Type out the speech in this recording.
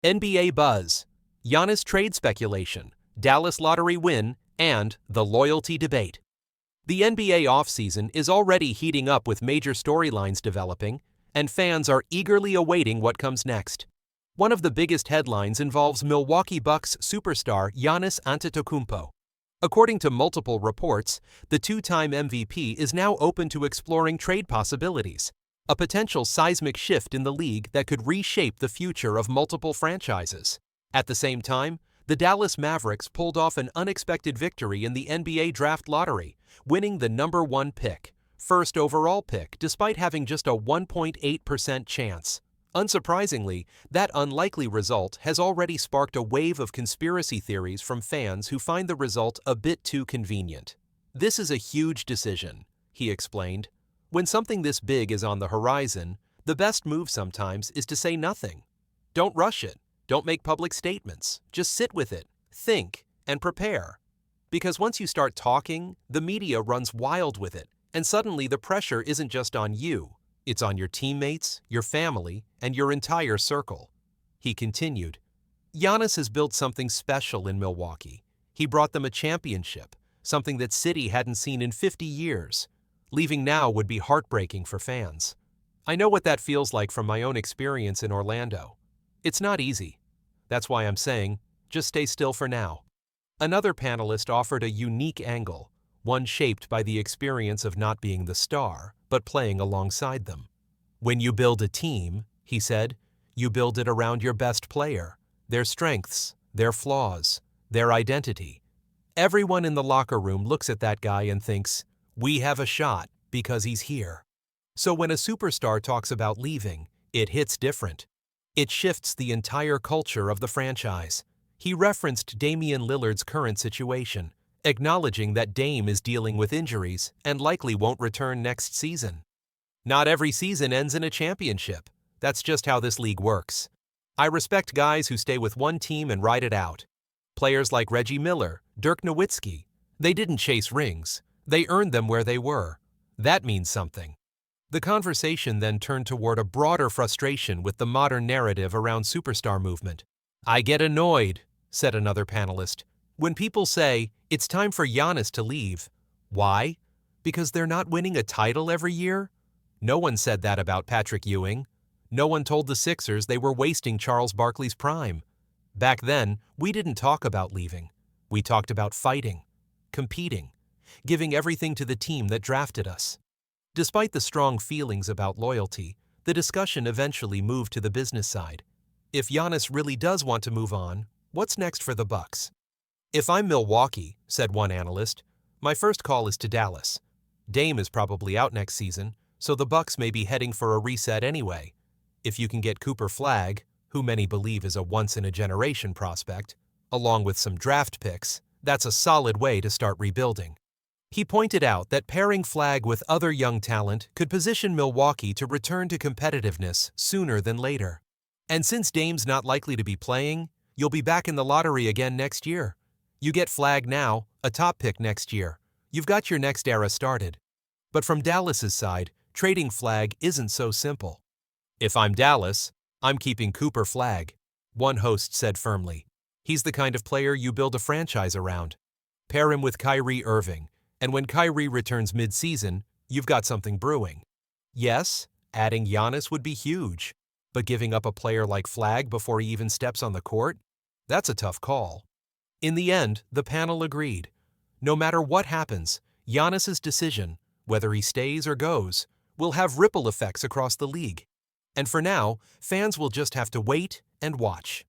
NBA buzz, Giannis trade speculation, Dallas lottery win, and the loyalty debate. The NBA offseason is already heating up with major storylines developing, and fans are eagerly awaiting what comes next. One of the biggest headlines involves Milwaukee Bucks superstar Giannis Antetokounmpo. According to multiple reports, the two-time MVP is now open to exploring trade possibilities, a potential seismic shift in the league that could reshape the future of multiple franchises. At the same time, the Dallas Mavericks pulled off an unexpected victory in the NBA draft lottery, winning the number 1 pick, first overall pick, despite having just a 1.8% chance. Unsurprisingly, that unlikely result has already sparked a wave of conspiracy theories from fans who find the result a bit too convenient. "This is a huge decision," he explained. "When something this big is on the horizon, the best move sometimes is to say nothing. Don't rush it. Don't make public statements. Just sit with it, think, and prepare. Because once you start talking, the media runs wild with it, and suddenly the pressure isn't just on you. It's on your teammates, your family, and your entire circle." He continued, "Giannis has built something special in Milwaukee. He brought them a championship, something that City hadn't seen in 50 years. Leaving now would be heartbreaking for fans. I know what that feels like from my own experience in Orlando. It's not easy. That's why I'm saying, just stay still for now." Another panelist offered a unique angle, one shaped by the experience of not being the star, but playing alongside them. "When you build a team," he said, "you build it around your best player, their strengths, their flaws, their identity. Everyone in the locker room looks at that guy and thinks, we have a shot because he's here. So when a superstar talks about leaving, it hits different. It shifts the entire culture of the franchise." He referenced Damian Lillard's current situation, acknowledging that Dame is dealing with injuries and likely won't return next season. "Not every season ends in a championship. That's just how this league works. I respect guys who stay with one team and ride it out. Players like Reggie Miller, Dirk Nowitzki, they didn't chase rings. They earned them where they were. That means something." The conversation then turned toward a broader frustration with the modern narrative around superstar movement. "I get annoyed," said another panelist, "when people say, it's time for Giannis to leave. Why? Because they're not winning a title every year? No one said that about Patrick Ewing. No one told the Sixers they were wasting Charles Barkley's prime. Back then, we didn't talk about leaving. We talked about fighting, competing, giving everything to the team that drafted us." Despite the strong feelings about loyalty, the discussion eventually moved to the business side. If Giannis really does want to move on, what's next for the Bucks? "If I'm Milwaukee," said one analyst, "my first call is to Dallas. Dame is probably out next season, so the Bucks may be heading for a reset anyway. If you can get Cooper Flagg, who many believe is a once-in-a-generation prospect, along with some draft picks, that's a solid way to start rebuilding." He pointed out that pairing Flagg with other young talent could position Milwaukee to return to competitiveness sooner than later. "And since Dame's not likely to be playing, you'll be back in the lottery again next year. You get Flagg now, a top pick next year. You've got your next era started." But from Dallas's side, trading Flagg isn't so simple. "If I'm Dallas, I'm keeping Cooper Flagg," one host said firmly. "He's the kind of player you build a franchise around. Pair him with Kyrie Irving, and when Kyrie returns mid-season, you've got something brewing. Yes, adding Giannis would be huge, but giving up a player like Flagg before he even steps on the court? That's a tough call." In the end, the panel agreed. No matter what happens, Giannis's decision, whether he stays or goes, will have ripple effects across the league. And for now, fans will just have to wait and watch.